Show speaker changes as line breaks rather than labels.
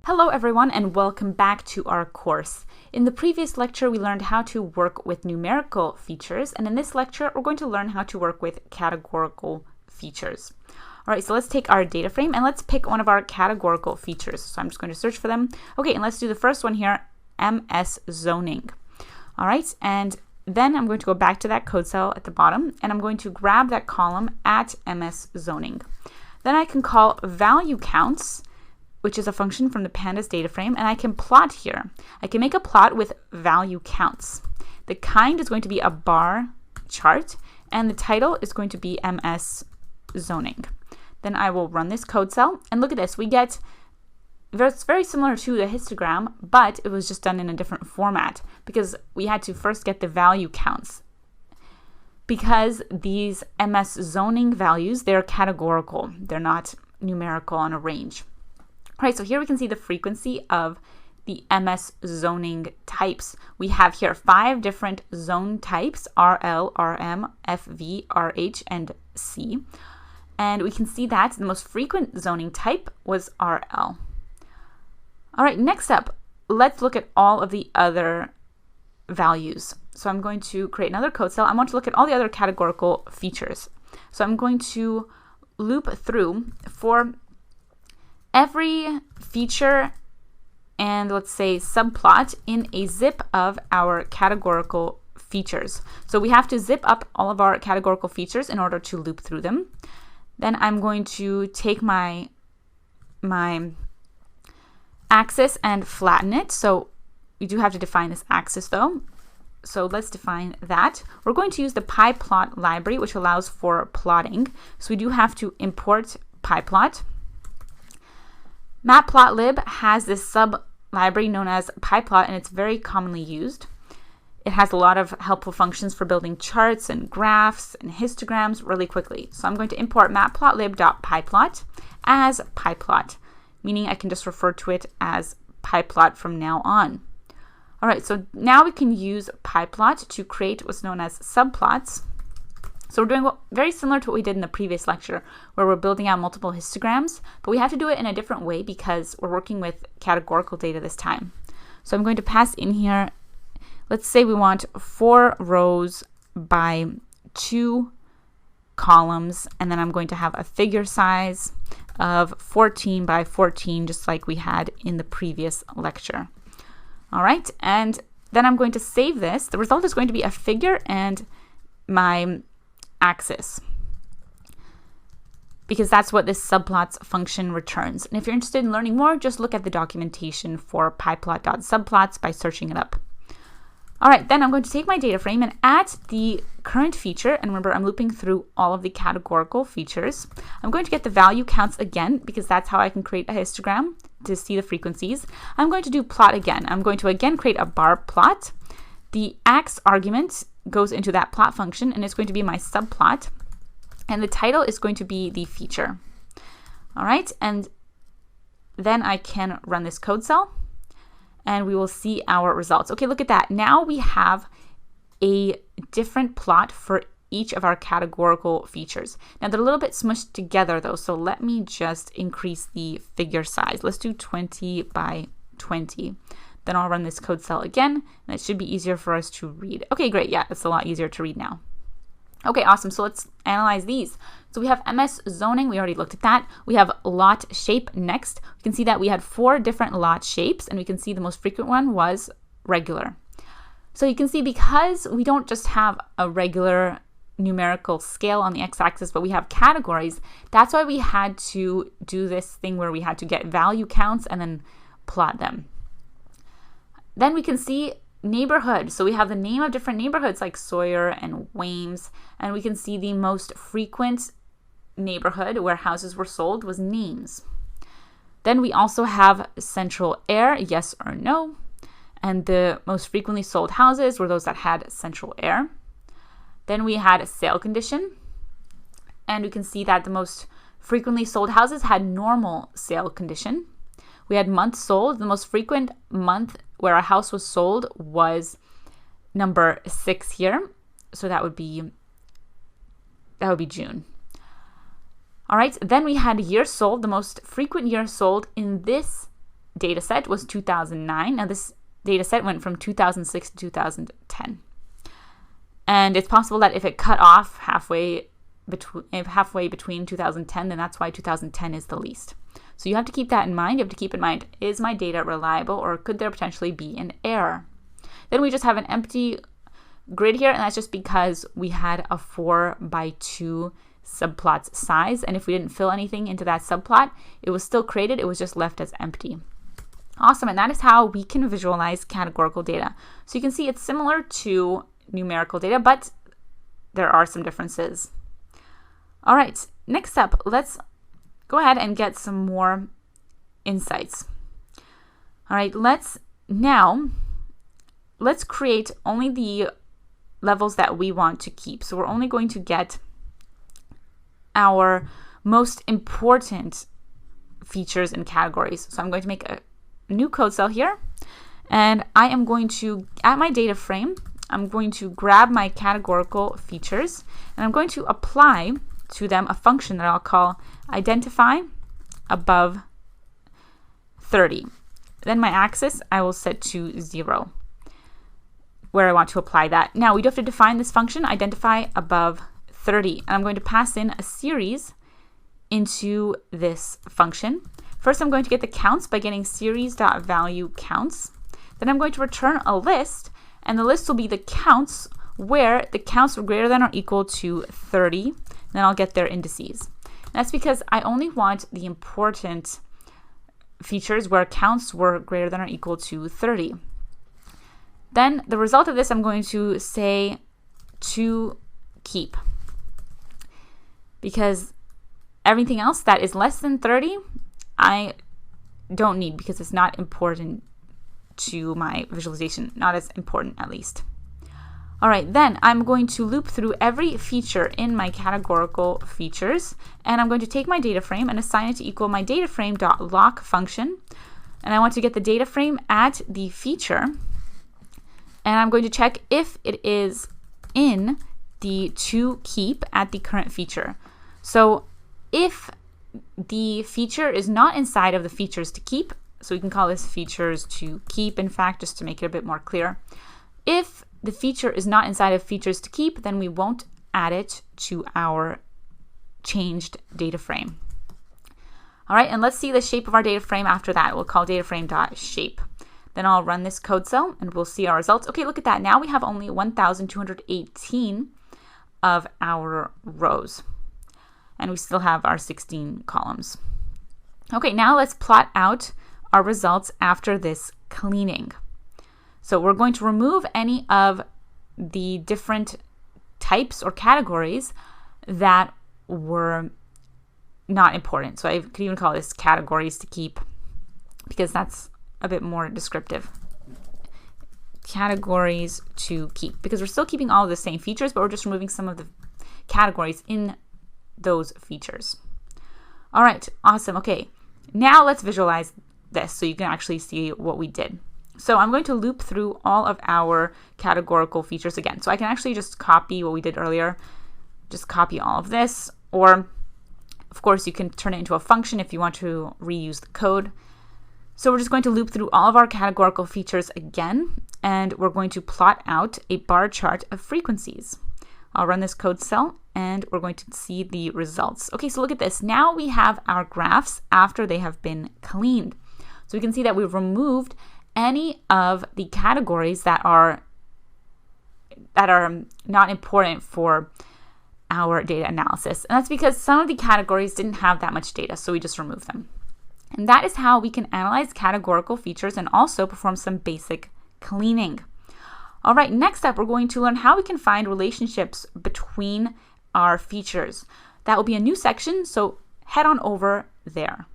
Hello everyone and welcome back to our course. In the previous lecture we learned how to work with numerical features, and in this lecture we're going to learn how to work with categorical features. Alright, so let's take our data frame and let's pick one of our categorical features. So I'm just going to search for them. Okay, and let's do the first one here, MS zoning. Alright, and then I'm going to go back to that code cell at the bottom and I'm going to grab that column at MS zoning. Then I can call value counts, which is a function from the pandas data frame, and I can plot here. I can make a plot with value counts. The kind is going to be a bar chart, and the title is going to be MS zoning. Then I will run this code cell, and look at this. We get, it's very similar to the histogram, but it was just done in a different format because we had to first get the value counts. Because these MS zoning values, they're categorical. They're not numerical on a range. All right, so here we can see the frequency of the MS zoning types. We have here 5 different zone types, RL, RM, FV, RH, and C. And we can see that the most frequent zoning type was RL. All right, next up, let's look at all of the other values. So I'm going to create another code cell. I want to look at all the other categorical features. So I'm going to loop through for every feature and let's say subplot in a zip of our categorical features. So we have to zip up all of our categorical features in order to loop through them. Then I'm going to take my axis and flatten it. So we do have to define this axis though. So let's define that. We're going to use the pyplot library, which allows for plotting. So we do have to import pyplot. Matplotlib has this sub-library known as pyplot, and it's very commonly used. It has a lot of helpful functions for building charts and graphs and histograms really quickly. So I'm going to import matplotlib.pyplot as pyplot, meaning I can just refer to it as pyplot from now on. All right, so now we can use pyplot to create what's known as subplots. So we're doing very similar to what we did in the previous lecture, where we're building out multiple histograms, but we have to do it in a different way because we're working with categorical data this time. So I'm going to pass in here, let's say we want 4 rows by 2 columns, and then I'm going to have a figure size of 14 by 14, just like we had in the previous lecture. All right, and then I'm going to save this. The result is going to be a figure and my axis, because that's what this subplots function returns. And if you're interested in learning more, just look at the documentation for pyplot.subplots by searching it up. All right, then I'm going to take my data frame and add the current feature, and remember I'm looping through all of the categorical features. I'm going to get the value counts again because that's how I can create a histogram to see the frequencies. I'm going to do plot again. I'm going to again create a bar plot. The ax argument goes into that plot function, and it's going to be my subplot, and the title is going to be the feature. All right, and then I can run this code cell and we will see our results. Okay, look at that. Now we have a different plot for each of our categorical features. Now they're a little bit smushed together though, so let me just increase the figure size. Let's do 20 by 20. Then I'll run this code cell again, and it should be easier for us to read. Okay, great. Yeah, it's a lot easier to read now. Okay, awesome. So let's analyze these. So we have MS zoning. We already looked at that. We have lot shape next. We can see that we had 4 different lot shapes, and we can see the most frequent one was regular. So you can see because we don't just have a regular numerical scale on the x-axis, but we have categories, that's why we had to do this thing where we had to get value counts and then plot them. Then we can see neighborhood. So we have the name of different neighborhoods like Sawyer and Weems, and we can see the most frequent neighborhood where houses were sold was Names. Then we also have central air, yes or no, and the most frequently sold houses were those that had central air. Then we had a sale condition, and we can see that the most frequently sold houses had normal sale condition. We had month sold. The most frequent month where a house was sold was number 6 here. So that would be June. All right, then we had year sold. The most frequent year sold in this data set was 2009. Now this data set went from 2006 to 2010. And it's possible that if it cut off halfway between 2010, then that's why 2010 is the least. So you have to keep that in mind. You have to keep in mind, is my data reliable, or could there potentially be an error? Then we just have an empty grid here, and that's just because we had a 4:2 subplot size, and if we didn't fill anything into that subplot, it was still created, it was just left as empty. Awesome, and that is how we can visualize categorical data. So you can see it's similar to numerical data, but there are some differences. All right, next up, let's go ahead and get some more insights. All right, let's create only the levels that we want to keep. So we're only going to get our most important features and categories. So I'm going to make a new code cell here, and I am going to, at my data frame, I'm going to grab my categorical features, and I'm going to apply to them a function that I'll call identify above 30. Then my axis I will set to 0, where I want to apply that. Now we do have to define this function, identify above 30, and I'm going to pass in a series into this function. First, I'm going to get the counts by getting series.valueCounts. Then I'm going to return a list, and the list will be the counts where the counts were greater than or equal to 30. Then I'll get their indices. And that's because I only want the important features where counts were greater than or equal to 30. Then the result of this, I'm going to say to keep, because everything else that is less than 30, I don't need, because it's not important to my visualization, not as important at least. All right, then I'm going to loop through every feature in my categorical features, and I'm going to take my data frame and assign it to equal my dataframe.lock function, and I want to get the data frame at the feature, and I'm going to check if it is in the to keep at the current feature. So if the feature is not inside of the features to keep, so we can call this features to keep, in fact, just to make it a bit more clear. If the feature is not inside of features to keep, then we won't add it to our changed data frame. All right, and let's see the shape of our data frame after that. We'll call dataframe.shape. Then I'll run this code cell and we'll see our results. Okay, look at that. Now we have only 1,218 of our rows, and we still have our 16 columns. Okay, now let's plot out our results after this cleaning. So we're going to remove any of the different types or categories that were not important. So I could even call this categories to keep, because that's a bit more descriptive. Categories to keep, because we're still keeping all of the same features, but we're just removing some of the categories in those features. All right, awesome. Okay, now let's visualize this so you can actually see what we did. So I'm going to loop through all of our categorical features again. So I can actually just copy what we did earlier, just copy all of this, or of course you can turn it into a function if you want to reuse the code. So we're just going to loop through all of our categorical features again, and we're going to plot out a bar chart of frequencies. I'll run this code cell and we're going to see the results. Okay, so look at this. Now we have our graphs after they have been cleaned. So we can see that we've removed any of the categories that are not important for our data analysis. And that's because some of the categories didn't have that much data, so we just removed them. And that is how we can analyze categorical features and also perform some basic cleaning. All right, next up, we're going to learn how we can find relationships between our features. That will be a new section, so head on over there.